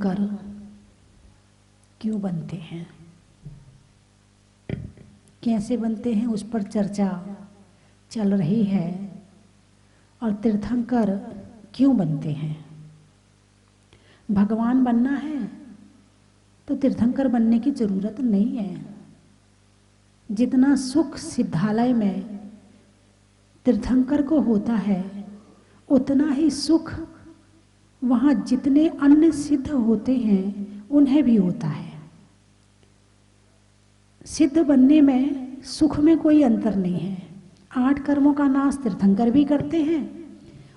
तीर्थंकर क्यों बनते हैं, कैसे बनते हैं, उस पर चर्चा चल रही है। और तीर्थंकर क्यों बनते हैं? भगवान बनना है तो तीर्थंकर बनने की जरूरत नहीं है। जितना सुख सिद्धालय में तीर्थंकर को होता है, उतना ही सुख वहाँ जितने अन्य सिद्ध होते हैं उन्हें भी होता है। सिद्ध बनने में सुख में कोई अंतर नहीं है। 8 कर्मों का नाश तीर्थंकर भी करते हैं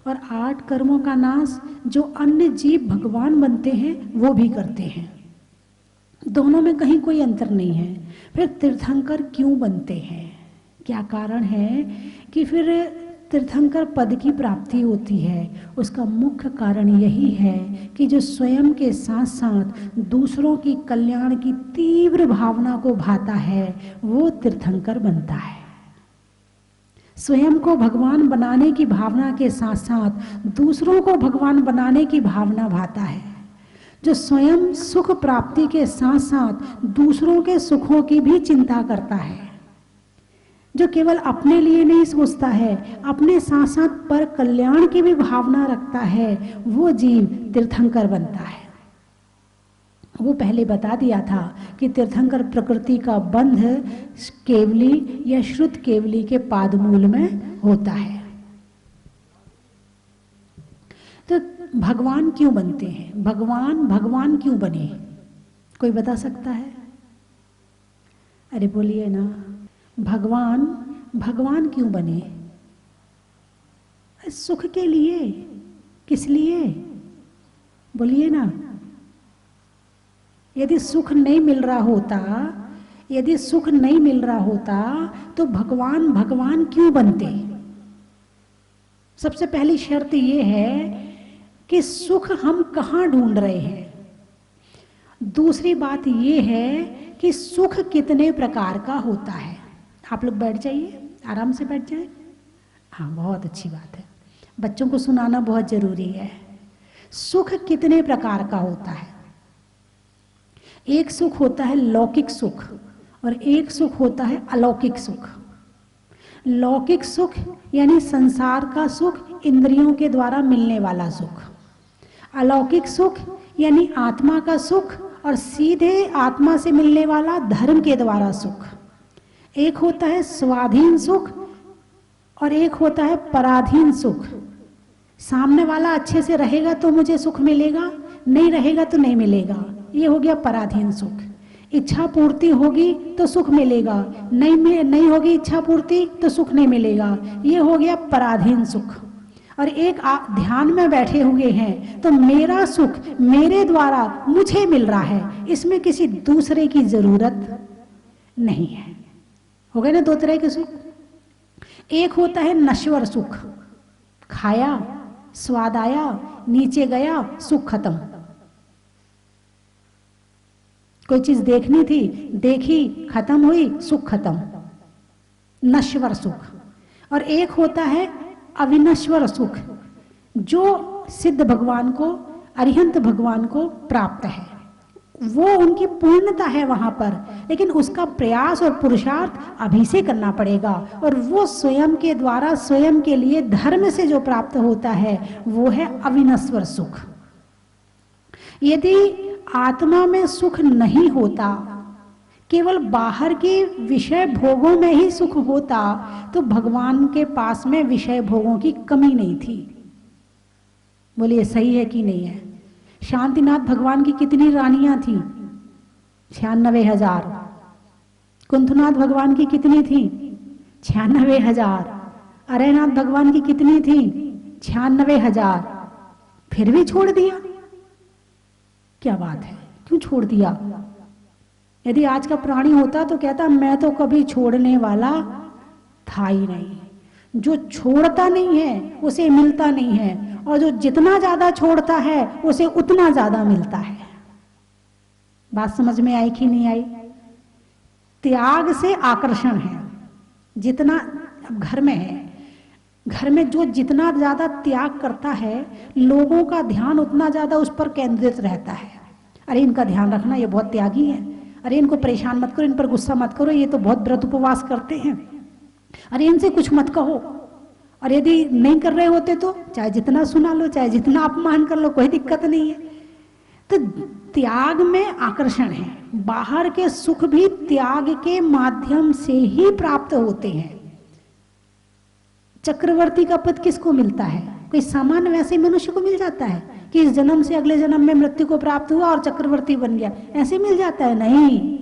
और 8 कर्मों का नाश जो अन्य जीव भगवान बनते हैं वो भी करते हैं। दोनों में कहीं कोई अंतर नहीं है। फिर तीर्थंकर क्यों बनते हैं, क्या कारण है कि फिर तीर्थंकर पद की प्राप्ति होती है? उसका मुख्य कारण यही है कि जो स्वयं के साथ साथ दूसरों की कल्याण की तीव्र भावना को भाता है वो तीर्थंकर बनता है। स्वयं को भगवान बनाने की भावना के साथ साथ दूसरों को भगवान बनाने की भावना भाता है। जो स्वयं सुख प्राप्ति के साथ साथ दूसरों के सुखों की भी चिंता करता है, जो केवल अपने लिए नहीं सोचता है, अपने साथ साथ पर कल्याण की भी भावना रखता है, वो जीव तीर्थंकर बनता है। वो पहले बता दिया था कि तीर्थंकर प्रकृति का बंध केवली या श्रुत केवली के पादमूल में होता है। तो भगवान क्यों बनते हैं, भगवान क्यों बने, कोई बता सकता है? अरे बोलिए ना, भगवान क्यों बने? सुख के लिए, किस लिए? बोलिए ना। यदि सुख नहीं मिल रहा होता तो भगवान क्यों बनते? सबसे पहली शर्त ये है कि सुख हम कहाँ ढूंढ रहे हैं। दूसरी बात ये है कि सुख कितने प्रकार का होता है। आप लोग बैठ जाइए, आराम से बैठ जाए। हाँ, बहुत अच्छी बात है, बच्चों को सुनाना बहुत जरूरी है। सुख कितने प्रकार का होता है? एक सुख होता है लौकिक सुख और एक सुख होता है अलौकिक सुख। लौकिक सुख यानी संसार का सुख, इंद्रियों के द्वारा मिलने वाला सुख। अलौकिक सुख यानी आत्मा का सुख और सीधे आत्मा से मिलने वाला धर्म के द्वारा सुख। एक होता है स्वाधीन सुख और एक होता है पराधीन सुख। सामने वाला अच्छे से रहेगा तो मुझे सुख मिलेगा, नहीं रहेगा तो नहीं मिलेगा, ये हो गया पराधीन सुख। इच्छा पूर्ति होगी तो सुख मिलेगा, नहीं होगी इच्छा पूर्ति तो सुख नहीं मिलेगा, ये हो गया पराधीन सुख। और एक ध्यान में बैठे हुए हैं तो मेरा सुख मेरे द्वारा मुझे मिल रहा है, इसमें किसी दूसरे की जरूरत नहीं है। हो गए ना 2 तरह के सुख। एक होता है नश्वर सुख, खाया, स्वाद आया, नीचे गया, सुख खत्म। कोई चीज देखनी थी, देखी, खत्म हुई, सुख खत्म, नश्वर सुख। और एक होता है अविनश्वर सुख, जो सिद्ध भगवान को, अरिहंत भगवान को प्राप्त है। वो उनकी पूर्णता है वहां पर, लेकिन उसका प्रयास और पुरुषार्थ अभी से करना पड़ेगा। और वो स्वयं के द्वारा, स्वयं के लिए धर्म से जो प्राप्त होता है वो है अविनश्वर सुख। यदि आत्मा में सुख नहीं होता, केवल बाहर के विषय भोगों में ही सुख होता, तो भगवान के पास में विषय भोगों की कमी नहीं थी। बोलिए सही है कि नहीं है? शांतिनाथ भगवान की कितनी रानियां थी? 96,000। कुंथनाथ भगवान की कितनी थी? 96,000। अरयनाथ भगवान की कितनी थी? 96,000। फिर भी छोड़ दिया, क्या बात है, क्यों छोड़ दिया? यदि आज का प्राणी होता तो कहता मैं तो कभी छोड़ने वाला था ही नहीं। जो छोड़ता नहीं है उसे मिलता नहीं है, और जो जितना ज्यादा छोड़ता है उसे उतना ज्यादा मिलता है। बात समझ में आई कि नहीं आई? त्याग से आकर्षण है। जितना घर में है, घर में जो जितना ज्यादा त्याग करता है, लोगों का ध्यान उतना ज्यादा उस पर केंद्रित रहता है। अरे इनका ध्यान रखना, ये बहुत त्यागी है, अरे इनको परेशान मत करो, इन पर गुस्सा मत करो, ये तो बहुत व्रत उपवास करते हैं, अरे इनसे कुछ मत कहो। और यदि नहीं कर रहे होते तो चाहे जितना सुना लो, चाहे जितना अपमान कर लो, कोई दिक्कत नहीं है। तो त्याग में आकर्षण है, बाहर के सुख भी त्याग के माध्यम से ही प्राप्त होते हैं। चक्रवर्ती का पद किसको मिलता है? कोई सामान्य वैसे मनुष्य को मिल जाता है कि इस जन्म से अगले जन्म में मृत्यु को प्राप्त हुआ और चक्रवर्ती बन गया, ऐसे मिल जाता है? नहीं।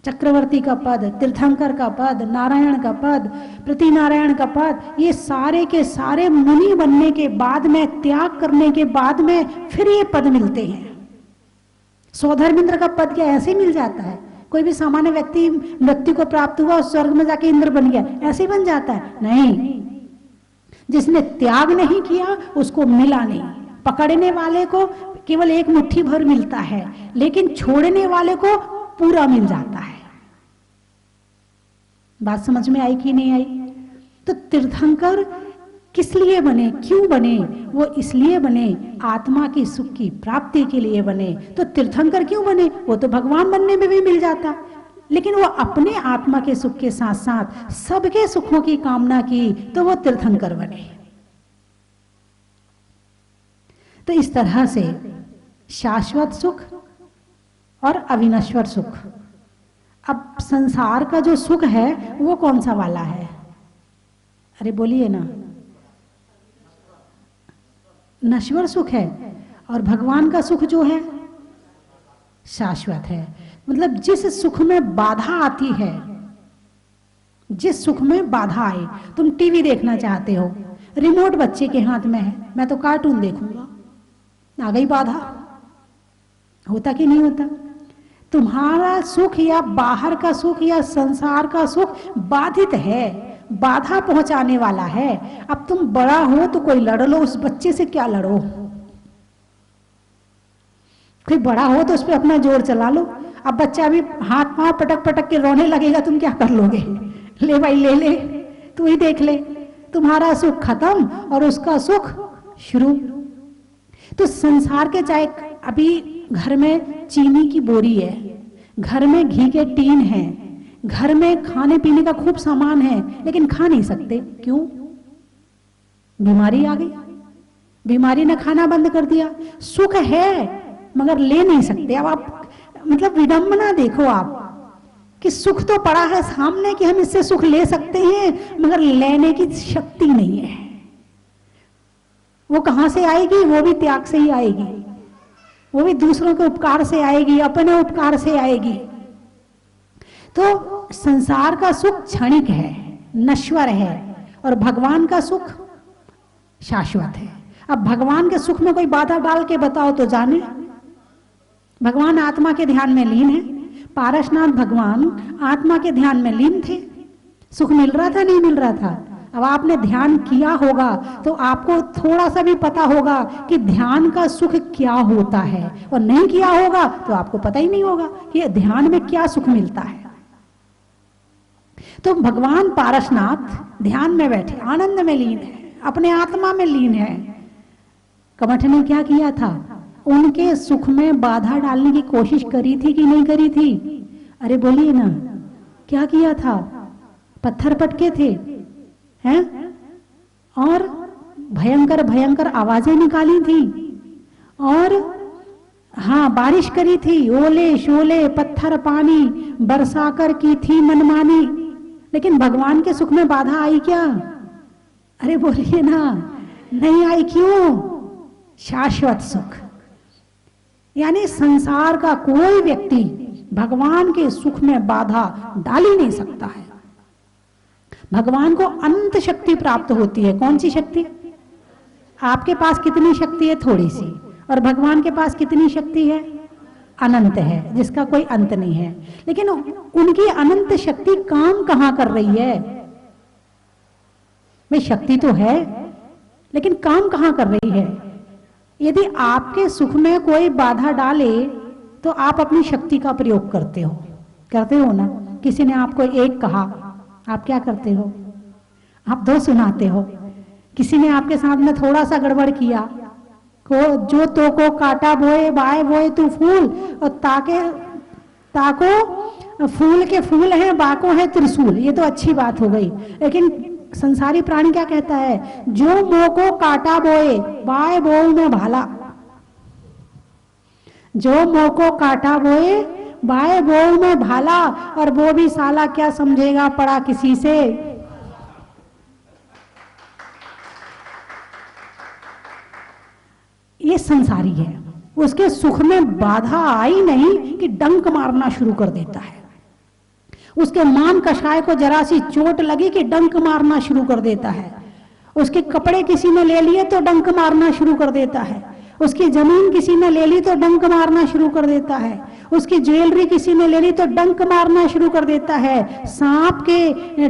चक्रवर्ती का पद, तीर्थंकर का पद, नारायण का पद, प्रति नारायण का पद, ये सारे के सारे मुनि बनने के बाद में, त्याग करने के बाद में फिर ये पद मिलते हैं। सौधर्मेंद्र का पद क्या ऐसे मिल जाता है? कोई भी सामान्य व्यक्ति मृत्यु को प्राप्त हुआ और स्वर्ग में जाके इंद्र बन गया, ऐसे बन जाता है? नहीं। जिसने त्याग नहीं किया उसको मिला नहीं। पकड़ने वाले को केवल एक मुट्ठी भर मिलता है, लेकिन छोड़ने वाले को पूरा मिल जाता है। बात समझ में आई कि नहीं आई? तो तीर्थंकर किस लिए बने, क्यों बने? वो इसलिए बने, आत्मा की सुख की प्राप्ति के लिए बने। तो तीर्थंकर क्यों बने? वो तो भगवान बनने में भी मिल जाता, लेकिन वो अपने आत्मा के सुख के साथ साथ सबके सुखों की कामना की, तो वो तीर्थंकर बने। तो इस तरह से शाश्वत सुख और अविनश्वर सुख। अब संसार का जो सुख है वो कौन सा वाला है? अरे बोलिए ना। नश्वर सुख है। और भगवान का सुख जो है शाश्वत है। मतलब जिस सुख में बाधा आती है, जिस सुख में बाधा आए, तुम टीवी देखना चाहते हो, रिमोट बच्चे के हाथ में है, मैं तो कार्टून देखूंगा, आ गई बाधा। होता कि नहीं होता? तुम्हारा सुख या बाहर का सुख या संसार का सुख बाधित है, बाधा पहुंचाने वाला है। अब तुम बड़ा हो तो कोई लड़ लो, उस बच्चे से क्या लड़ो? कोई बड़ा हो तो उस पर अपना जोर चला लो। अब बच्चा भी हाथ पांव पटक पटक के रोने लगेगा, तुम क्या कर लोगे? ले भाई ले ले, तू ही देख ले, तुम्हारा सुख खत्म और उसका सुख शुरू। तो संसार के, चाहे अभी घर में चीनी की बोरी है, घर में घी के टीन है, घर में खाने पीने का खूब सामान है, लेकिन खा नहीं सकते। क्यों? बीमारी आ गई, बीमारी ने खाना बंद कर दिया। सुख है मगर ले नहीं सकते। अब आप मतलब विडंबना देखो आप कि सुख तो पड़ा है सामने कि हम इससे सुख ले सकते हैं, मगर लेने की शक्ति नहीं है। वो कहां से आएगी? वो भी त्याग से ही आएगी, वो भी दूसरों के उपकार से आएगी, अपने उपकार से आएगी। तो संसार का सुख क्षणिक है, नश्वर है, और भगवान का सुख शाश्वत है। अब भगवान के सुख में कोई बाधा डाल के बताओ तो जाने। भगवान आत्मा के ध्यान में लीन है, पारसनाथ भगवान आत्मा के ध्यान में लीन थे। सुख मिल रहा था, नहीं मिल रहा था? अब आपने ध्यान किया होगा तो आपको थोड़ा सा भी पता होगा कि ध्यान का सुख क्या होता है, और नहीं किया होगा तो आपको पता ही नहीं होगा कि ध्यान में क्या सुख मिलता है। तो भगवान पारसनाथ ध्यान में बैठे, आनंद में लीन है, अपने आत्मा में लीन है। कमठ ने क्या किया था? उनके सुख में बाधा डालने की कोशिश करी थी कि नहीं करी थी? अरे बोलिए ना, क्या किया था? पत्थर पटके थे हैं, और भयंकर भयंकर आवाजें निकाली थी, और हाँ बारिश करी थी, ओले शोले पत्थर पानी बरसाकर की थी मनमानी। लेकिन भगवान के सुख में बाधा आई क्या? अरे बोलिए ना, नहीं आई। क्यों? शाश्वत सुख। यानी संसार का कोई व्यक्ति भगवान के सुख में बाधा डाल ही नहीं सकता है। भगवान को अनंत शक्ति प्राप्त होती है। कौन सी शक्ति? आपके पास कितनी शक्ति है? थोड़ी सी। और भगवान के पास कितनी शक्ति है? अनंत है, जिसका कोई अंत नहीं है। लेकिन उनकी अनंत शक्ति काम कहां कर रही है? भाई शक्ति तो है, लेकिन काम कहां कर रही है? यदि आपके सुख में कोई बाधा डाले तो आप अपनी शक्ति का प्रयोग करते हो ना। किसी ने आपको एक कहा, आप क्या करते हो? आप दो सुनाते हो। किसी ने आपके साथ में थोड़ा सा गड़बड़ किया, जो तो को काटा बोए बाए बोए तू फूल, और ताको फूल के फूल हैं, बाको है त्रिशूल। ये तो अच्छी बात हो गई, लेकिन संसारी प्राणी क्या कहता है? जो मोह को काटा बोए बाए बोए में भाला, जो मोह को काटा बोए बाए बोए में भाला, और वो भी साला क्या समझेगा पड़ा किसी से। ये संसारी है, उसके सुख में बाधा आई नहीं कि डंक मारना शुरू कर देता है। उसके मान कषाय को जरा सी चोट लगी कि डंक मारना शुरू कर देता है। उसके कपड़े किसी ने ले लिए तो डंक मारना शुरू कर देता है। उसकी जमीन किसी ने ले ली तो डंक मारना शुरू कर देता है। उसकी ज्वेलरी किसी ने ले ली तो डंक मारना शुरू कर देता है। सांप के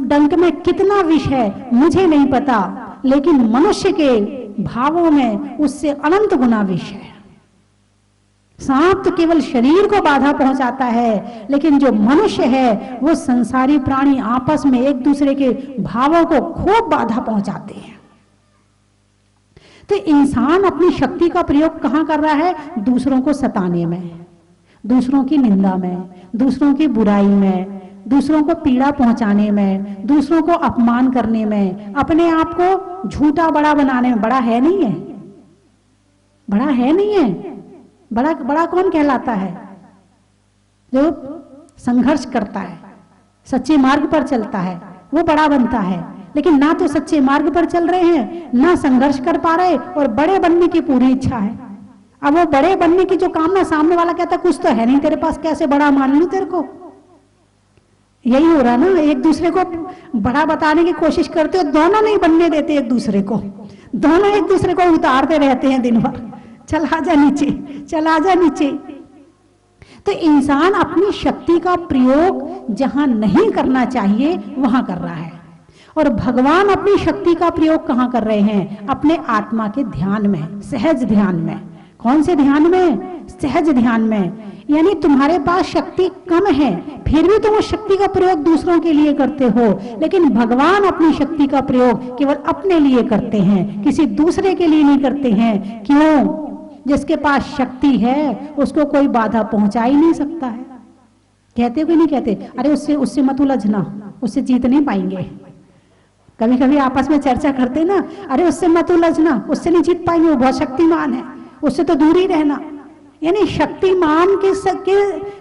डंक में कितना विष है मुझे नहीं पता, लेकिन मनुष्य के भावों में उससे अनंत गुना विष है। सांप तो केवल शरीर को बाधा पहुंचाता है, लेकिन जो मनुष्य है वो संसारी प्राणी आपस में एक दूसरे के भावों को खूब बाधा पहुंचाते हैं। तो इंसान अपनी शक्ति का प्रयोग कहां कर रहा है? दूसरों को सताने में, दूसरों की निंदा में, दूसरों की बुराई में, दूसरों को पीड़ा पहुंचाने में, दूसरों को अपमान करने में, अपने आप को झूठा बड़ा बनाने में। बड़ा है नहीं है, बड़ा है नहीं है। बड़ा बड़ा कौन कहलाता है? जो संघर्ष करता है, सच्चे मार्ग पर चलता है, वो बड़ा बनता है। लेकिन ना तो सच्चे मार्ग पर चल रहे हैं, ना संघर्ष कर पा रहे, और बड़े बनने की पूरी इच्छा है। अब वो बड़े बनने की जो कामना, सामने वाला कहता कुछ तो है नहीं तेरे पास, कैसे बड़ा मान लूं तेरे को। यही हो रहा ना, एक दूसरे को बड़ा बताने की कोशिश करते हो, दोनों नहीं बनने देते एक दूसरे को, दोनों एक दूसरे को उतारते रहते हैं दिन भर, चल आजा नीचे, चल आजा नीचे। तो इंसान अपनी शक्ति का प्रयोग जहां नहीं करना चाहिए वहां कर रहा है, और भगवान अपनी शक्ति का प्रयोग कहां कर रहे हैं? अपने आत्मा के ध्यान में, सहज ध्यान में। कौन से ध्यान में? सहज ध्यान में। यानी तुम्हारे पास शक्ति कम है, फिर भी तुम उस शक्ति का प्रयोग दूसरों के लिए करते हो, लेकिन भगवान अपनी शक्ति का प्रयोग केवल अपने लिए करते हैं, किसी दूसरे के लिए नहीं करते हैं। क्यों? जिसके पास शक्ति है उसको कोई बाधा पहुंचा ही नहीं सकता है। कहते हो कि नहीं कहते? अरे उससे मत उलझना, उससे जीत नहीं पाएंगे। कभी कभी आपस में चर्चा करते ना, अरे उससे मत उलझना, उससे नहीं जीत पाएंगे, वो बहुत शक्तिमान है, उससे तो दूर ही रहना। यानी शक्तिमान के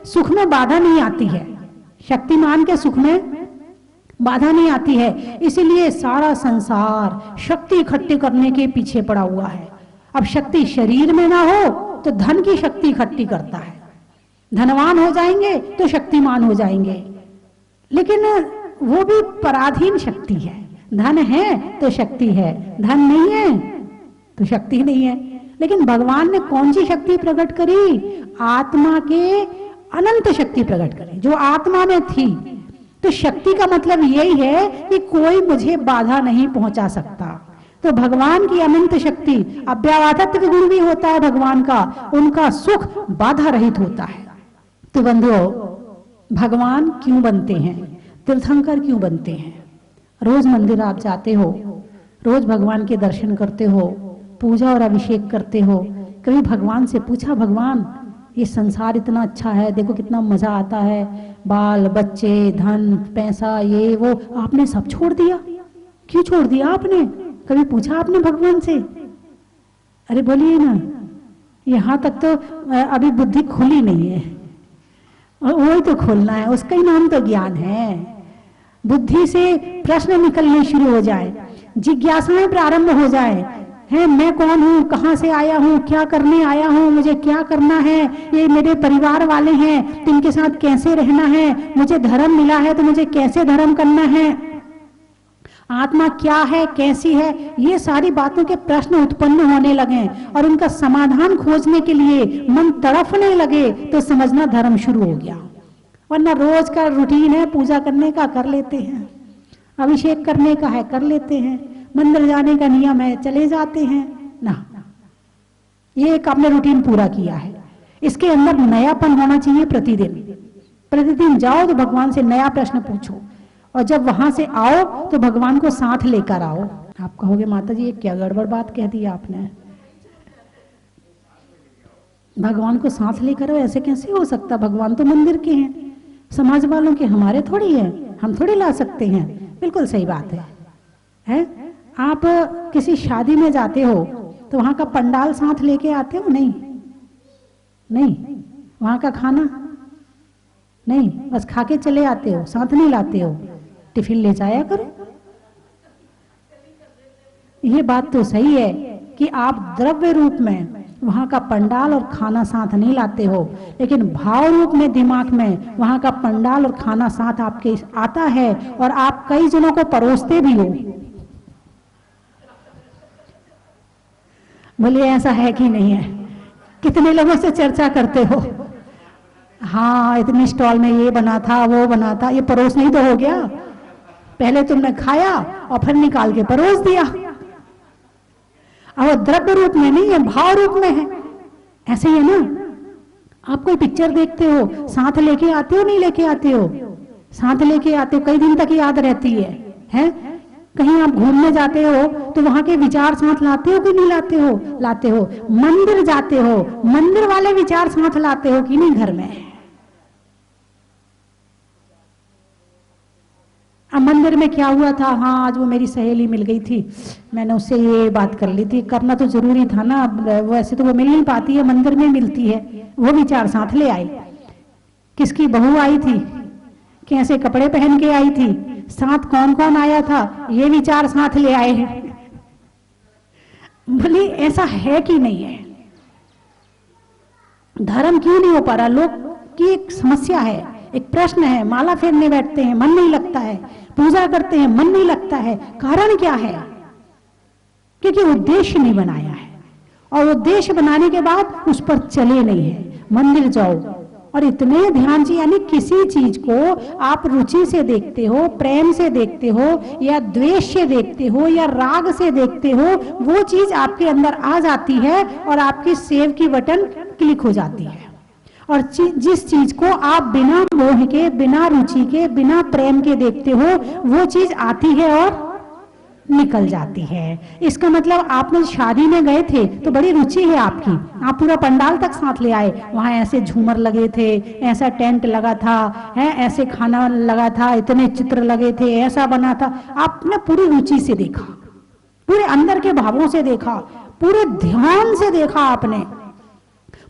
सुख में बाधा नहीं आती है, शक्तिमान के सुख में बाधा नहीं आती है। इसीलिए सारा संसार शक्ति इकट्ठी करने के पीछे पड़ा हुआ है। अब शक्ति शरीर में ना हो तो धन की शक्ति इकट्ठी करता है, धनवान हो जाएंगे तो शक्तिमान हो जाएंगे, लेकिन वो भी पराधीन शक्ति है। धन है तो शक्ति है, धन नहीं है तो शक्ति नहीं है। लेकिन भगवान ने कौन सी शक्ति प्रकट करी? आत्मा के अनंत शक्ति प्रकट करी, जो आत्मा में थी। तो शक्ति का मतलब यही है कि कोई मुझे बाधा नहीं पहुंचा सकता। तो भगवान की अनंत शक्ति, अव्यवहारत्व गुण भी होता है भगवान का, उनका सुख बाधा रहित होता है। तो बंधुओं, भगवान क्यों बनते हैं? तीर्थंकर क्यों बनते हैं? रोज मंदिर आप जाते हो, रोज भगवान के दर्शन करते हो, पूजा और अभिषेक करते हो। कभी भगवान से पूछा, भगवान ये संसार इतना अच्छा है, देखो कितना मजा आता है, बाल बच्चे धन पैसा ये वो, आपने सब छोड़ दिया, क्यों छोड़ दिया आपने? कभी पूछा आपने भगवान से? अरे बोलिए ना, यहाँ तक तो अभी बुद्धि खुली नहीं है, और वही तो खोलना है, उसका ही नाम तो ज्ञान है। बुद्धि से प्रश्न निकलने शुरू हो जाए, जिज्ञासाएं प्रारंभ हो जाए, है मैं कौन हूँ, कहाँ से आया हूँ, क्या करने आया हूँ, मुझे क्या करना है, ये मेरे परिवार वाले हैं तो इनके साथ कैसे रहना है, मुझे धर्म मिला है तो मुझे कैसे धर्म करना है, आत्मा क्या है, कैसी है, ये सारी बातों के प्रश्न उत्पन्न होने लगे और उनका समाधान खोजने के लिए मन तड़फने लगे तो समझना धर्म शुरू हो गया। वरना रोज का रूटीन है, पूजा करने का कर लेते हैं, अभिषेक करने का है कर लेते हैं, मंदिर जाने का नियम है चले जाते हैं ना। ये एक आपने रूटीन पूरा किया है, इसके अंदर नयापन होना चाहिए। प्रतिदिन प्रतिदिन जाओ तो भगवान से नया प्रश्न पूछो, और जब वहां से आओ तो भगवान को साथ लेकर आओ। आप कहोगे माता जी ये क्या गड़बड़ बात कह दी आपने, भगवान को साथ लेकर आओ, ऐसे कैसे हो सकता? भगवान तो मंदिर के हैं, समाज वालों के, हमारे थोड़ी है, हम थोड़ी ला सकते हैं। बिल्कुल सही बात है? आप किसी शादी में जाते हो तो वहां का पंडाल साथ लेके आते हो? नहीं नहीं। वहां का खाना नहीं, बस खा के चले आते हो, साथ नहीं लाते हो। टिफिन ले जाया करो। ये बात तो सही है कि आप द्रव्य रूप में वहां का पंडाल और खाना साथ नहीं लाते हो, लेकिन भाव रूप में दिमाग में वहां का पंडाल और खाना साथ आपके आता है और आप कई जनों को परोसते भी हो। बोलिए ऐसा है कि नहीं है? कितने लोगों से चर्चा करते हो? हाँ, इतने स्टॉल में ये बना था, वो बना था। ये परोस नहीं तो हो गया? पहले तुमने खाया और फिर निकाल के परोस दिया। अब वो द्रव्य रूप में नहीं है, भाव रूप में है। ऐसे ही है ना? आप कोई पिक्चर देखते हो, साथ लेके आते हो? नहीं लेके आते हो? साथ लेके आते हो, कई दिन तक याद रहती है? कहीं आप घूमने जाते हो तो वहां के विचार साथ लाते हो कि नहीं लाते हो? लाते हो। मंदिर जाते हो, मंदिर वाले विचार साथ लाते हो कि नहीं घर में? अब मंदिर में क्या हुआ था? हाँ, आज वो मेरी सहेली मिल गई थी, मैंने उससे ये बात कर ली थी, करना तो जरूरी था ना। वैसे तो वो मिल नहीं पाती है, मंदिर में मिलती है। वो विचार साथ ले आई। किसकी बहू आई थी, कैसे कपड़े पहन के आई थी, साथ कौन कौन आया था, ये विचार साथ ले आए हैं। बोले ऐसा है कि नहीं है? धर्म क्यों नहीं हो पा रहा? लोग की एक समस्या है, एक प्रश्न है। माला फेरने बैठते हैं, मन नहीं लगता है। पूजा करते हैं, मन नहीं लगता है। कारण क्या है? क्योंकि उद्देश्य नहीं बनाया है, और उद्देश्य बनाने के बाद उस पर चले नहीं है। मंदिर जाओ और इतने ध्यान से, यानी किसी चीज को आप रुचि से देखते हो, प्रेम से देखते हो, या द्वेष से देखते हो, या राग से देखते हो, वो चीज आपके अंदर आ जाती है और आपकी सेव की बटन क्लिक हो जाती है। और जिस चीज को आप बिना मोह के, बिना रुचि के, बिना प्रेम के देखते हो, वो चीज आती है और निकल जाती है। इसका मतलब आपने शादी में गए थे तो बड़ी रुचि है आपकी, आप पूरा पंडाल तक साथ ले आए। वहां ऐसे झूमर लगे थे, ऐसा टेंट लगा था, ऐसे खाना लगा था, इतने चित्र लगे थे, ऐसा बना था। आपने पूरी रुचि से देखा, पूरे अंदर के भावों से देखा, पूरे ध्यान से देखा, आपने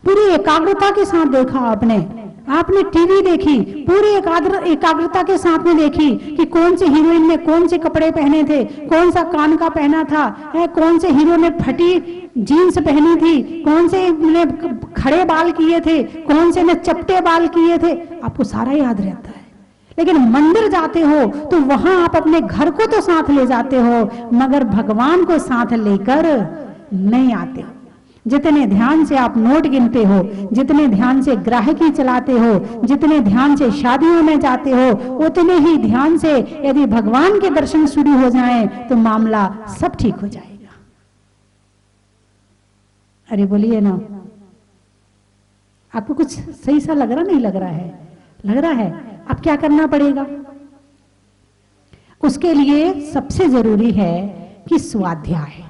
पूरी एकाग्रता के साथ देखा। आपने टीवी देखी, पूरी एकाग्रता के साथ में देखी कि कौन से हीरोइन ने कौन से कपड़े पहने थे, कौन सा कान का पहना था, कौन से हीरो ने फटी जीन्स पहनी थी, कौन से ने खड़े बाल किए थे, कौन से ने चपटे बाल किए थे। आपको सारा याद रहता है। लेकिन मंदिर जाते हो तो वहां आप अपने घर को तो साथ ले जाते हो, मगर भगवान को साथ लेकर नहीं आते। जितने ध्यान से आप नोट गिनते हो, जितने ध्यान से ग्राहकी चलाते हो, जितने ध्यान से शादियों में जाते हो, उतने ही ध्यान से यदि भगवान के दर्शन शुरू हो जाएं तो मामला सब ठीक हो जाएगा। अरे बोलिए ना, आपको कुछ सही सा लग रहा नहीं लग रहा है? लग रहा है। अब क्या करना पड़ेगा? उसके लिए सबसे जरूरी है कि स्वाध्याय,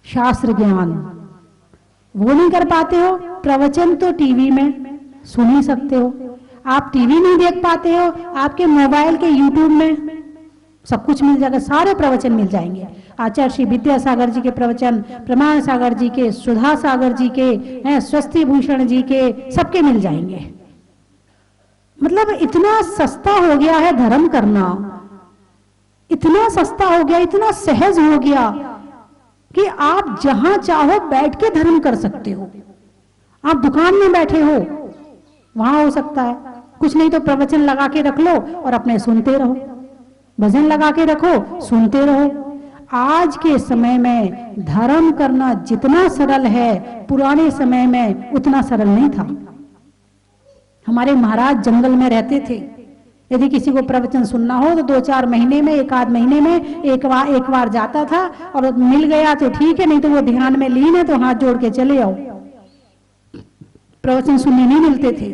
शास्त्र ज्ञान। वो नहीं कर पाते हो, प्रवचन तो टीवी में सुन ही सकते हो। आप टीवी नहीं देख पाते हो, आपके मोबाइल के यूट्यूब में सब कुछ मिल जाएगा, सारे प्रवचन मिल जाएंगे। आचार्य श्री विद्यासागर जी के प्रवचन, प्रमाण सागर जी के, सुधा सागर जी के, स्वस्ति भूषण जी के, सबके मिल जाएंगे। मतलब इतना सस्ता हो गया है धर्म करना, इतना सस्ता हो गया, इतना सहज हो गया कि आप जहां चाहो बैठ के धर्म कर सकते हो। आप दुकान में बैठे हो, वहां हो सकता है, कुछ नहीं तो प्रवचन लगा के रख लो और अपने सुनते रहो, भजन लगा के रखो, सुनते रहो। आज के समय में धर्म करना जितना सरल है, पुराने समय में उतना सरल नहीं था। हमारे महाराज जंगल में रहते थे, यदि किसी को प्रवचन सुनना हो तो 2-4 महीने में, 1 आध महीने में एक बार जाता था, और मिल गया तो ठीक है, नहीं तो वो ध्यान में लीन है तो हाथ जोड़ के चले आओ। प्रवचन सुनने नहीं मिलते थे।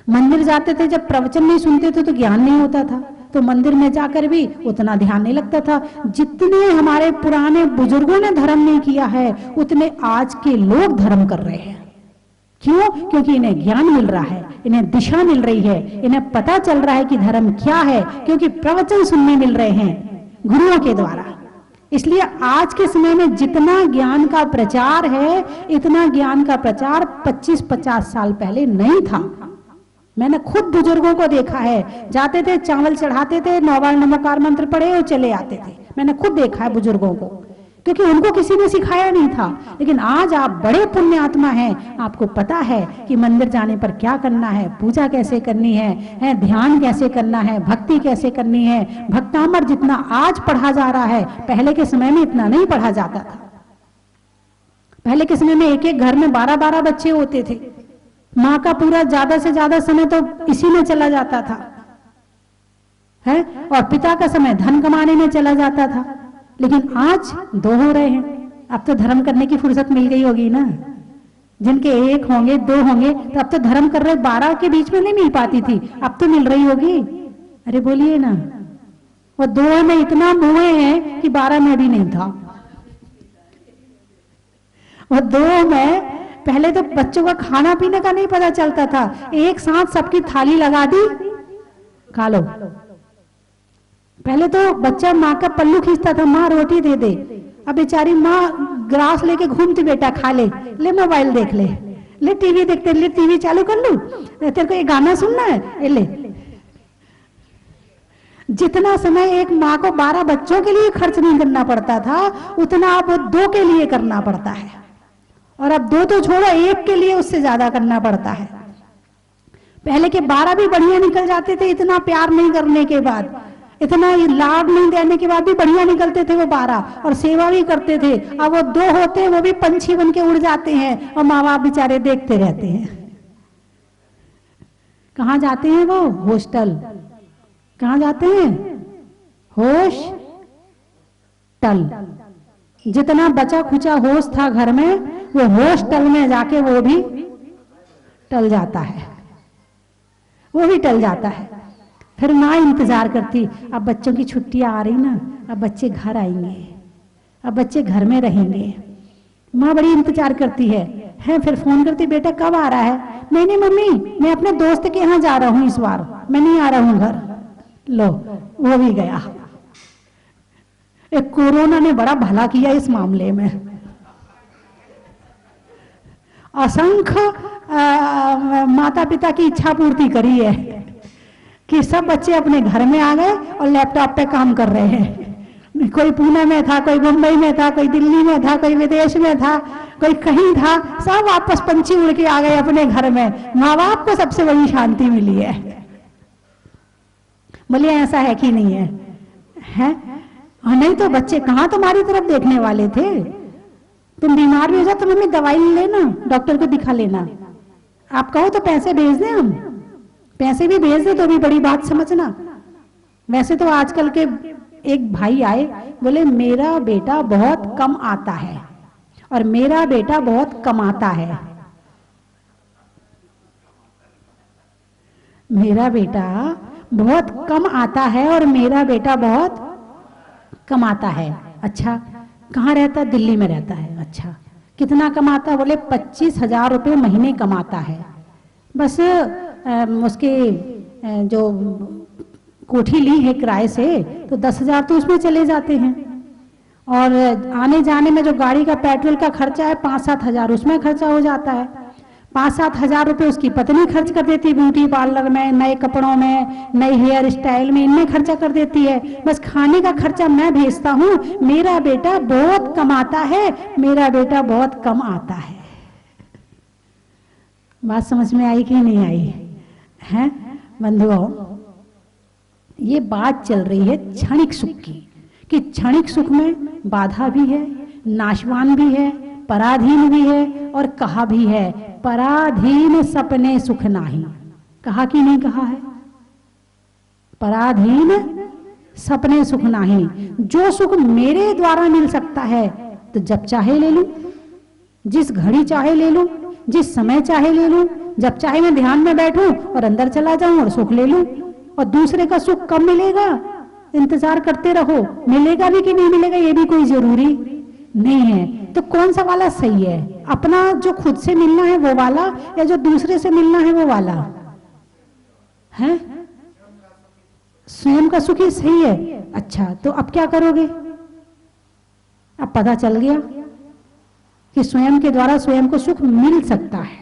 मंदिर जाते थे, जब प्रवचन नहीं सुनते थे तो ज्ञान नहीं होता था। तो मंदिर में जाकर भी उतना ध्यान नहीं लगता था। जितने हमारे पुराने बुजुर्गों ने धर्म नहीं किया है उतने आज के लोग धर्म कर रहे हैं। क्यों? क्योंकि इन्हें ज्ञान मिल रहा है, इन्हें दिशा मिल रही है, इन्हें पता चल रहा है कि धर्म क्या है, क्योंकि प्रवचन सुनने मिल रहे हैं गुरुओं के द्वारा। इसलिए आज के समय में जितना ज्ञान का प्रचार है, इतना ज्ञान का प्रचार 25-50 साल पहले नहीं था। मैंने खुद बुजुर्गों को देखा है, जाते थे चावल चढ़ाते थे, 9 बार नमस्कार मंत्र पढ़े और चले आते थे। मैंने खुद देखा है बुजुर्गों को, क्योंकि उनको किसी ने सिखाया नहीं था। लेकिन आज आप बड़े पुण्य आत्मा हैं, आपको पता है कि मंदिर जाने पर क्या करना है, पूजा कैसे करनी है, ध्यान कैसे करना है, भक्ति कैसे करनी है। भक्तामृत जितना आज पढ़ा जा रहा है, पहले के समय में इतना नहीं पढ़ा जाता था। पहले के समय में एक एक घर में 12-12 बच्चे होते थे। माँ का पूरा ज्यादा से ज्यादा समय तो इसी में चला जाता था, है, और पिता का समय धन कमाने में चला जाता था। लेकिन आज 2 हो रहे हैं। अब तो धर्म करने की फुर्सत मिल गई होगी ना। जिनके 1 होंगे 2 होंगे तो अब तो धर्म कर रहे, 12 के बीच में नहीं मिल पाती थी, अब तो मिल रही होगी। अरे बोलिए ना। वो 2 में इतना मुए हैं कि 12 में भी नहीं था। वो 2 में पहले तो बच्चों का खाना पीने का नहीं पता चलता था, एक साथ सबकी थाली लगा दी, खा लो। पहले तो बच्चा माँ का पल्लू खींचता था, माँ रोटी दे दे। अब बेचारी माँ ग्रास लेके घूमती, बेटा खा ले मोबाइल देख ले टीवी देखते, ले टीवी चालू कर लूं, तेरे को ये गाना सुनना है, ले। जितना समय एक माँ को 12 बच्चों के लिए खर्च नहीं करना पड़ता था, उतना अब 2 के लिए करना पड़ता है। और अब 2 तो छोड़ो, 1 के लिए उससे ज्यादा करना पड़ता है। पहले के 12 भी बढ़िया निकल जाते थे, इतना प्यार नहीं करने के बाद, इतना लाभ नहीं देने के बाद भी बढ़िया निकलते थे वो 12, और सेवा भी करते थे। अब वो 2 होते, वो भी पंछी बन के उड़ जाते हैं और माँ बाप बेचारे देखते रहते हैं। कहाँ जाते हैं वो? हॉस्टल। कहाँ जाते हैं? हॉस्टल। जितना बचा खुचा होश था घर में, वो हॉस्टल में जाके वो भी टल जाता है, वो भी टल जाता है। फिर माँ इंतजार करती, अब बच्चों की छुट्टियां आ रही ना, अब बच्चे घर आएंगे, अब बच्चे घर में रहेंगे। माँ बड़ी इंतजार करती है। फिर फोन करती, बेटा कब आ रहा है? नहीं मम्मी, मैं अपने दोस्त के यहाँ जा रहा हूँ, इस बार मैं नहीं आ रहा हूँ घर। लो, वो भी गया। एक कोरोना ने बड़ा भला किया इस मामले में। असंख्य माता पिता की इच्छा पूर्ति करी है कि सब बच्चे अपने घर में आ गए और लैपटॉप पे काम कर रहे हैं। कोई पुणे में था, कोई मुंबई में था, कोई दिल्ली में था, कोई विदेश में था, कोई कहीं था, सब वापस पंछी उड़ के आ गए अपने घर में। माँ बाप को सबसे बड़ी शांति मिली है। बोलिए ऐसा है कि नहीं है? है? और नहीं तो बच्चे कहाँ तुम्हारी तरफ देखने वाले थे। तुम बीमार भी हो जाओ तो मम्मी दवाई लेना, डॉक्टर को दिखा लेना। आप कहो तो पैसे भेज दें, हम पैसे भी भेज दे तो भी बड़ी बात समझना। वैसे तो आजकल के एक भाई आए, बोले मेरा बेटा बहुत कम आता है और मेरा बेटा बहुत कमाता है। मेरा बेटा बहुत कम आता है और मेरा बेटा बहुत कमाता है। अच्छा, कहाँ रहता है? दिल्ली में रहता है। अच्छा, कितना कमाता है? बोले 25,000 रुपये महीने कमाता है। बस उसके जो कोठी ली है किराए से, तो 10,000 तो उसमें चले जाते हैं, और आने जाने में जो गाड़ी का पेट्रोल का खर्चा है 5-7 हजार उसमें खर्चा हो जाता है। 5-7 हजार रुपये उसकी पत्नी खर्च कर देती है, ब्यूटी पार्लर में, नए कपड़ों में, नए हेयर स्टाइल में, इनमें खर्चा कर देती है। बस खाने का खर्चा मैं भेजता हूँ। मेरा बेटा बहुत कमाता है, मेरा बेटा बहुत कम आता है। बात समझ में आई कि नहीं आई? है बंधुओं, ये बात चल रही है क्षणिक सुख की, कि क्षणिक सुख में बाधा भी है, नाशवान भी है, पराधीन भी है, और कहा भी है पराधीन सपने सुख नाही। कहा कि नहीं कहा है? पराधीन सपने सुख नाही। जो सुख मेरे द्वारा मिल सकता है तो जब चाहे ले लूं, जिस घड़ी चाहे ले लूं, जिस समय चाहे ले लूं, जब चाहे मैं ध्यान में बैठूं और अंदर चला जाऊं और सुख ले लूं। और दूसरे का सुख कब मिलेगा, इंतजार करते रहो, मिलेगा भी कि नहीं मिलेगा ये भी कोई जरूरी नहीं है। तो कौन सा वाला सही है, अपना जो खुद से मिलना है वो वाला, या जो दूसरे से मिलना है वो वाला है? स्वयं का सुख ही सही है। अच्छा, तो अब क्या करोगे? अब पता चल गया कि स्वयं के द्वारा स्वयं को सुख मिल सकता है।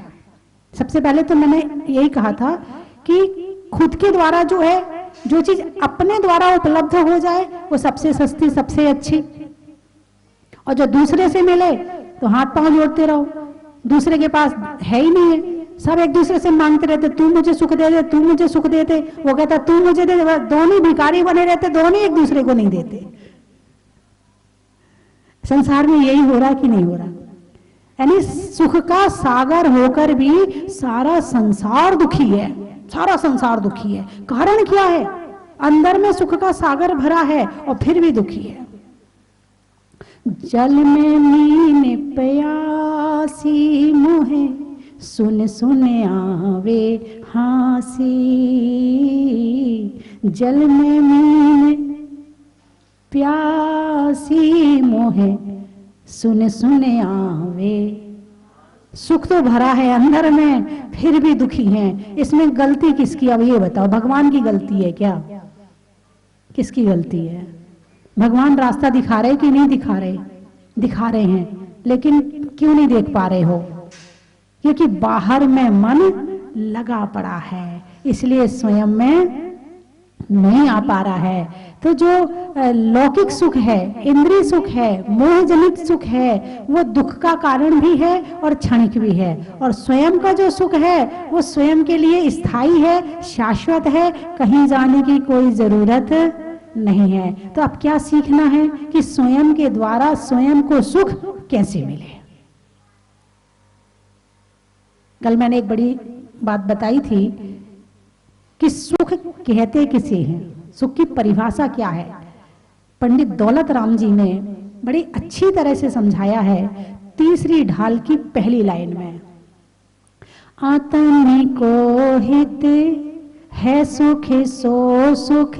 सबसे पहले तो मैंने यही कहा था कि खुद के द्वारा जो है, जो चीज अपने द्वारा उपलब्ध हो जाए वो सबसे सस्ती, सबसे अच्छी, और जो दूसरे से मिले तो हाथ पांव जोड़ते रहो, दूसरे के पास है ही नहीं है, सब एक दूसरे से मांगते रहते, तू मुझे सुख दे दे, तू मुझे सुख दे दे, वो कहता तू मुझे दे दे, दोनों भिखारी बने रहते, दोनों एक दूसरे को नहीं देते। संसार में यही हो रहा कि नहीं हो रहा? यानी सुख का सागर होकर भी सारा संसार दुखी है, सारा संसार दुखी है। कारण क्या है? अंदर में सुख का सागर भरा है और फिर भी दुखी है। जल में मीन प्यासी मुहे, सुन सुन आवे हासी। जल में मीन प्यासी मोहे, सुन सुन आवे। सुख तो भरा है अंदर में, फिर भी दुखी हैं। इसमें गलती किसकी? अब ये बताओ, भगवान की गलती है क्या? किसकी गलती है? भगवान रास्ता दिखा रहे कि नहीं दिखा रहे? दिखा रहे हैं, लेकिन क्यों नहीं देख पा रहे हो? क्योंकि बाहर में मन लगा पड़ा है, इसलिए स्वयं में नहीं आ पा रहा है। तो जो लौकिक सुख है, इंद्रिय सुख है, मोहजनित सुख है, वो दुख का कारण भी है और क्षणिक भी है। और स्वयं का जो सुख है वो स्वयं के लिए स्थायी है, शाश्वत है, कहीं जाने की कोई जरूरत नहीं है। तो अब क्या सीखना है कि स्वयं के द्वारा स्वयं को सुख कैसे मिले। कल मैंने एक बड़ी बात बताई थी कि सुख कहते किसे हैं, सुख की परिभाषा क्या है। पंडित दौलत राम जी ने बड़ी अच्छी तरह से समझाया है तीसरी ढाल की पहली लाइन में। आत्म को हित है सुख सो सुख,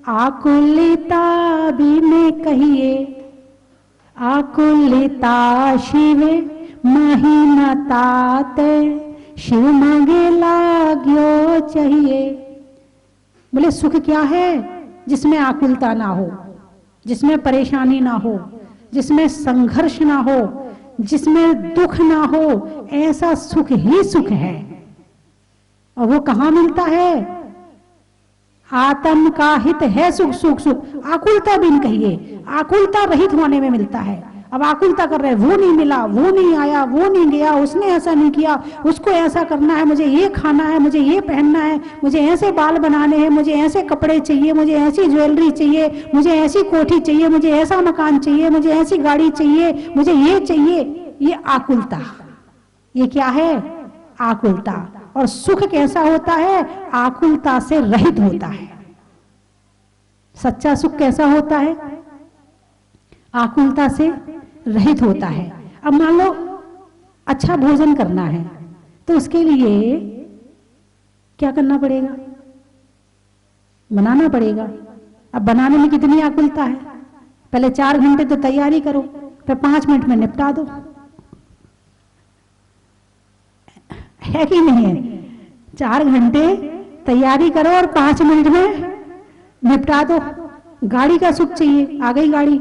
आकुलिता भी में कहिए। आकुलिता शिव महीनतात, शिव मांगे लाग्यो चाहिए। बोले सुख क्या है? जिसमें आकुलता ना हो, जिसमें परेशानी ना हो, जिसमें संघर्ष ना हो, जिसमें दुख ना हो, ऐसा सुख ही सुख है। और वो कहाँ मिलता है? आत्म का हित है सुख, सुख सुख, आकुलता भी नहीं कहिए, आकुलता रहित होने में मिलता है। अब आकुलता कर रहे, वो नहीं मिला, वो नहीं आया, वो नहीं गया, उसने ऐसा नहीं किया, उसको ऐसा करना है, मुझे ये खाना है, मुझे ये पहनना है, मुझे ऐसे बाल बनाने हैं, मुझे ऐसे कपड़े चाहिए, मुझे ऐसी ज्वेलरी चाहिए, मुझे ऐसी कोठी चाहिए, मुझे ऐसा मकान चाहिए, मुझे ऐसी गाड़ी चाहिए, मुझे ये चाहिए। ये आकुलता, ये क्या है? आकुलता। और सुख कैसा होता है? आकुलता से रहित होता है। सच्चा सुख कैसा होता है? आकुलता से रहित होता है। अब मान लो अच्छा भोजन करना है तो उसके लिए क्या करना पड़ेगा? बनाना पड़ेगा। अब बनाने में कितनी आकुलता है? पहले 4 घंटे तो तैयारी करो, फिर 5 मिनट में निपटा दो, है कि नहीं है? 4 घंटे तैयारी करो और 5 मिनट में निपटा दो। गाड़ी का सुख चाहिए, आ गई गाड़ी।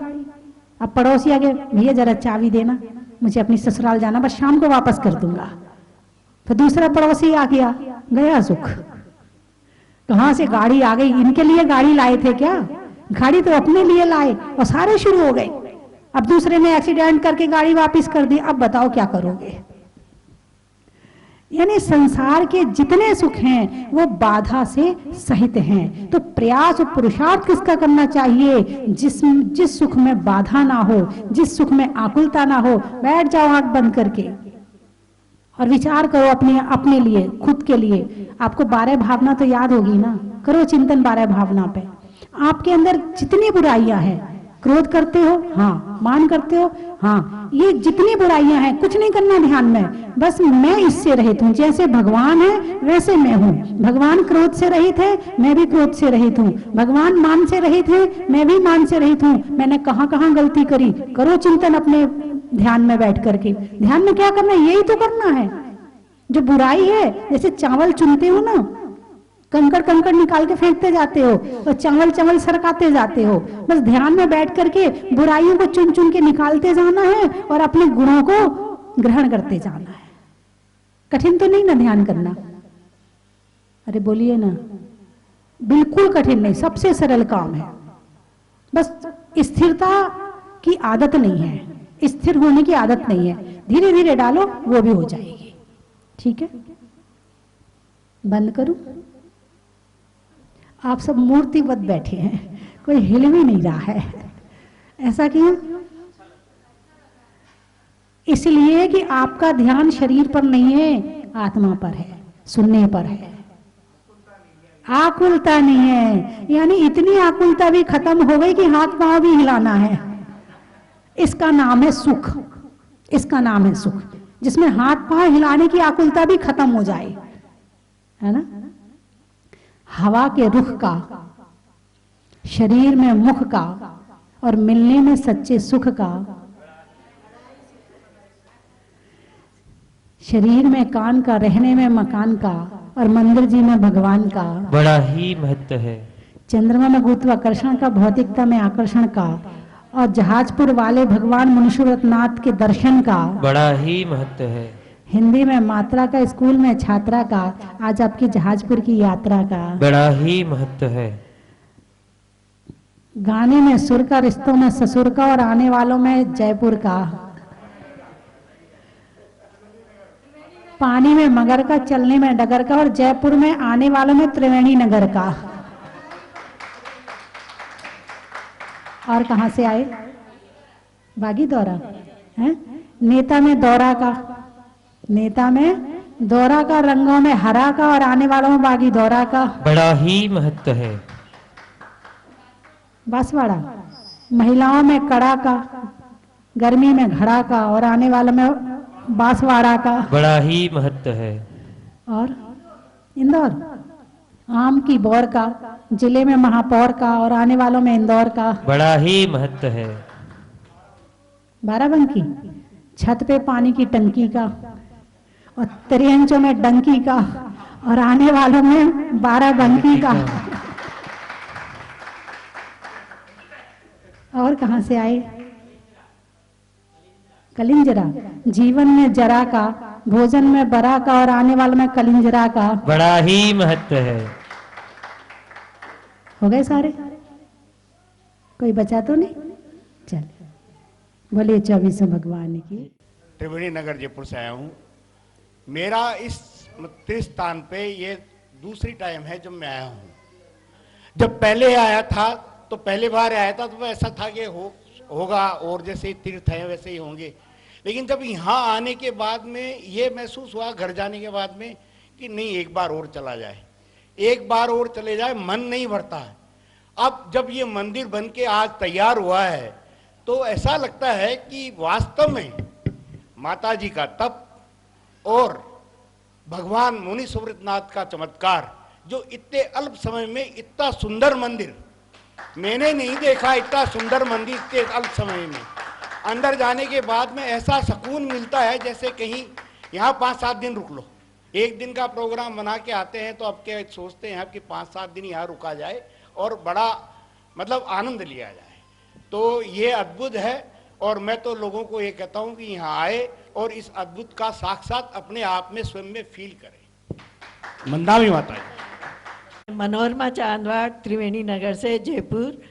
अब पड़ोसी आ गए, भैया जरा चाबी देना, मुझे अपनी ससुराल जाना, बस शाम को वापस कर दूंगा। फिर दूसरा पड़ोसी आ गया, गया सुख। कहां से गाड़ी आ गई? इनके लिए गाड़ी लाए थे क्या? गाड़ी तो अपने लिए लाए और सारे शुरू हो गए। अब दूसरे ने एक्सीडेंट करके गाड़ी वापस कर दी, अब बताओ क्या करोगे? यानी संसार के जितने सुख हैं वो बाधा से सहित हैं। तो प्रयास और पुरुषार्थ किसका करना चाहिए? जिस सुख में बाधा ना हो, जिस सुख में आकुलता ना हो। बैठ जाओ आंख बंद करके और विचार करो अपने लिए, खुद के लिए। आपको 12 भावना तो याद होगी ना? करो चिंतन 12 भावना पे। आपके अंदर जितनी बुराइयां हैं, क्रोध करते हो, हाँ। मान करते हो, हाँ। ये जितनी बुराइयां हैं कुछ नहीं करना ध्यान में, बस मैं इससे रहित हूं, जैसे भगवान है वैसे मैं हूं। भगवान क्रोध से रहित है, मैं भी क्रोध से रहित हूं। भगवान मान से रहित है, मैं भी मान से रहित हूं। मैंने कहां कहां गलती करी, करो चिंतन अपने ध्यान में बैठ करके। ध्यान में क्या करना है, यही तो करना है। जो बुराई है, जैसे चावल चुनते हो ना, कंकड़ कंकड़ निकाल के फेंकते जाते हो और चावल चावल सरकाते जाते हो। बस ध्यान में बैठ करके बुराइयों को चुन चुन के निकालते जाना है और अपने गुणों को ग्रहण करते जाना है। कठिन तो नहीं ना ध्यान करना? अरे बोलिए ना। बिल्कुल कठिन नहीं, सबसे सरल काम है। बस स्थिरता की आदत नहीं है, स्थिर होने की आदत नहीं है। धीरे धीरे डालो, वो भी हो जाएगी। ठीक है, बंद करूं? आप सब मूर्तिवत बैठे हैं, कोई हिल भी नहीं रहा है। ऐसा क्यों? इसलिए कि आपका ध्यान शरीर पर नहीं है, आत्मा पर है, सुनने पर है। आकुलता नहीं है, यानी इतनी आकुलता भी खत्म हो गई कि हाथ पांव भी हिलाना है। इसका नाम है सुख, इसका नाम है सुख, जिसमें हाथ पांव हिलाने की आकुलता भी खत्म हो जाए, है ना? हवा के रुख का, शरीर में मुख का और मिलने में सच्चे सुख का, शरीर में कान का, रहने में मकान का और मंदिर जी में भगवान का बड़ा ही महत्व है। चंद्रमा में गुरुत्वाकर्षण का, भौतिकता में आकर्षण का और जहाजपुर वाले भगवान मुनीश्वरनाथ के दर्शन का बड़ा ही महत्व है। हिंदी में मात्रा का, स्कूल में छात्रा का, आज आपकी जहाजपुर की यात्रा का बड़ा ही महत्व है। गाने में सुर का, रिश्तों में ससुर का और आने वालों में जयपुर का, पानी में मगर का, चलने में डगर का और जयपुर में आने वालों में त्रिवेणी नगर का। और कहां से आए? बागी दौरा है। नेता में दौरा का, नेता में दौरा का, रंगों में हरा का और आने वालों में बागी दौरा का बड़ा ही महत्व है। बांसवाड़ा महिलाओं में कड़ा का, गर्मी में घड़ा का और आने वालों में बांसवाड़ा का बड़ा ही महत्व है। और इंदौर आम की बौर का, जिले में महापौर का और आने वालों में इंदौर का बड़ा ही महत्व है। बाराबंकी छत पे पानी की टंकी का और त्रियंचों में डंकी का और आने वालों में बाराबंकी का। और कहां से आए? कलिंजरा जीवन में जरा का, भोजन में बरा का और आने वालों में कलिंजरा का बड़ा ही महत्व है। हो गए सारे? कोई बचा तो नहीं? चल बोलिए 24 भगवान की। त्रिवेणी नगर जयपुर से आया हूँ। मेरा इस स्थान पे ये दूसरी टाइम है जब मैं आया हूँ। जब पहले आया था तो पहले बार आया था तो ऐसा था कि होगा और जैसे तीर्थ है वैसे ही होंगे, लेकिन जब यहाँ आने के बाद में ये महसूस हुआ घर जाने के बाद में कि नहीं, एक बार और चला जाए, एक बार और चले जाए, मन नहीं भरता है। अब जब ये मंदिर बन के आज तैयार हुआ है तो ऐसा लगता है कि वास्तव में माता जी का तप और भगवान मुनीश्वरनाथ का चमत्कार, जो इतने अल्प समय में इतना सुंदर मंदिर मैंने नहीं देखा, इतना सुंदर मंदिर इतने अल्प समय में। अंदर जाने के बाद में ऐसा सुकून मिलता है जैसे कहीं यहाँ 5-7 दिन रुक लो। एक दिन का प्रोग्राम बना के आते हैं तो अब क्या सोचते हैं कि 5-7 दिन यहाँ रुका जाए और बड़ा मतलब आनंद लिया जाए। तो ये अद्भुत है और मैं तो लोगों को ये कहता हूँ कि यहाँ आए और इस अद्भुत का साक्षात अपने आप में स्वयं में फील करें। मंदावी माता जी। मनोरमा चांदवाड़, त्रिवेणी नगर से जयपुर।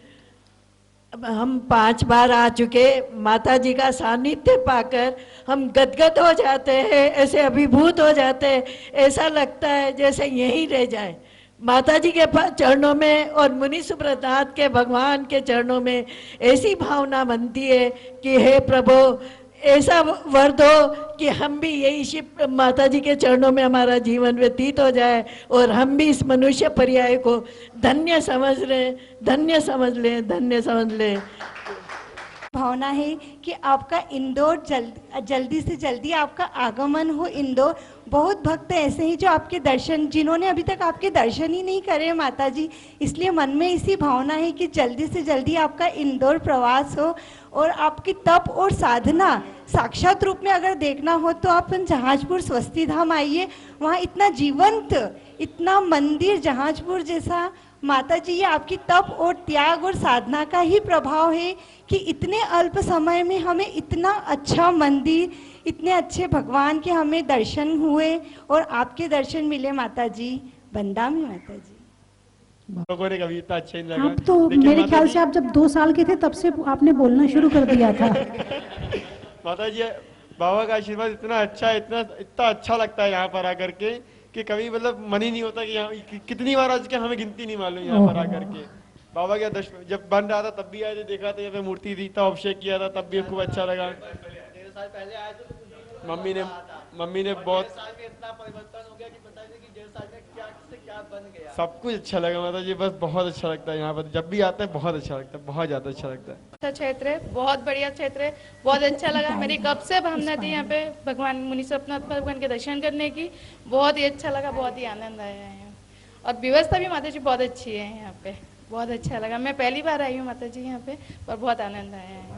हम 5 बार आ चुके। माता जी का सानिध्य पाकर हम गदगद हो जाते हैं, ऐसे अभिभूत हो जाते हैं, ऐसा लगता है जैसे यहीं रह जाए। माता जी के चरणों में और मुनीश्वरनाथ के भगवान के चरणों में ऐसी भावना बनती है कि हे प्रभु, ऐसा वर दो कि हम भी यही शिव माता जी के चरणों में हमारा जीवन व्यतीत हो जाए और हम भी इस मनुष्य पर्याय को धन्य समझ लें, धन्य समझ लें, धन्य समझ लें। भावना है कि आपका इंदौर जल्दी से जल्दी आपका आगमन हो इंदौर। बहुत भक्त ऐसे हैं जो आपके दर्शन, जिन्होंने अभी तक आपके दर्शन ही नहीं करे माता जी, इसलिए मन में इसी भावना है कि जल्दी से जल्दी आपका इंदौर प्रवास हो और आपकी तप और साधना साक्षात रूप में अगर देखना हो तो आप जहाजपुर स्वस्ति धाम आइए। वहाँ इतना जीवंत, इतना मंदिर जहाजपुर जैसा माता जी, ये आपकी तप और त्याग और साधना का ही प्रभाव है कि इतने अल्प समय में हमें इतना अच्छा मंदिर, इतने अच्छे भगवान के हमें दर्शन हुए और आपके दर्शन मिले माता जी। बंदा में माता जी लोगों ने कभी इतना अच्छा नहीं लगा। आप तो मेरे ख्याल से आप जब 2 साल के थे तब से आपने बोलना शुरू कर दिया था। माता जी बाबा का आशीर्वाद इतना अच्छा है, इतना अच्छा लगता है यहाँ पर आकर के कि कभी मतलब मन ही नहीं होता कि यहाँ कितनी बार आज के हमें गिनती नहीं मालूम यहाँ पर आकर के। बाबा का दर्शन जब बन रहा था तब भी आए थे, देखा था यहाँ पे मूर्ति थी, तब अभिषेक किया था, तब भी खूब अच्छा लगा। मम्मी ने बहुत सब कुछ अच्छा लगा माता जी, बस बहुत अच्छा लगता है यहाँ पर, जब भी आते हैं बहुत अच्छा लगता है, बहुत ज्यादा अच्छा लगता है। अच्छा क्षेत्र है, बहुत बढ़िया क्षेत्र है, बहुत अच्छा लगा। मेरी कब से भावना थी यहाँ पे भगवान मुनि स्वप्नाथ भगवान के दर्शन करने की, बहुत ही अच्छा लगा, बहुत ही आनंद आया है। और व्यवस्था भी माता जी बहुत अच्छी है यहाँ पे, बहुत अच्छा लगा। मैं पहली बार आई हूँ माता जी यहाँ पे, पर बहुत आनंद आया है।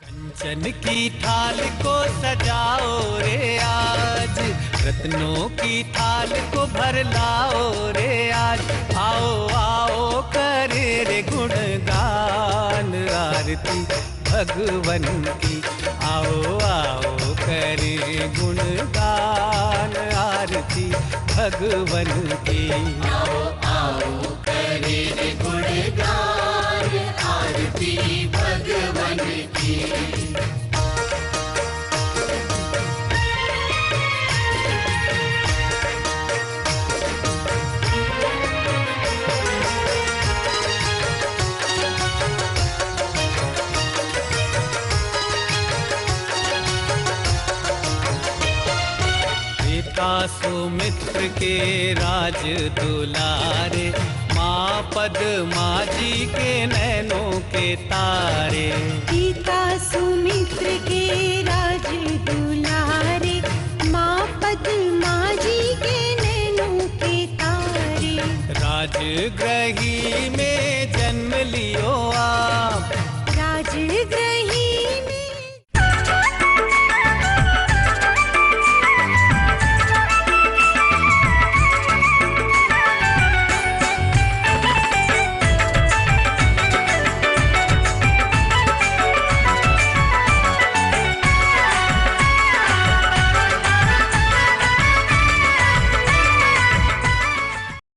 कंचन की थाल को सजाओ रे आज, रत्नों की थाल को भर लाओ रे आज। आओ आओ करे रे गुणगान आरती भगवन की, आओ आओ करे गुणगान आरती भगवन की। आओ आओ करे रे गुणगान आरती भगवन की। सुमित्र के राज दुलारे, माँ पद्मा जी के नैनों के तारे। पिता सुमित्र के राज दुलारे, माँ पद्मा जी के नैनों के तारे। राजगृही में जन्म लियो आप, राजगृही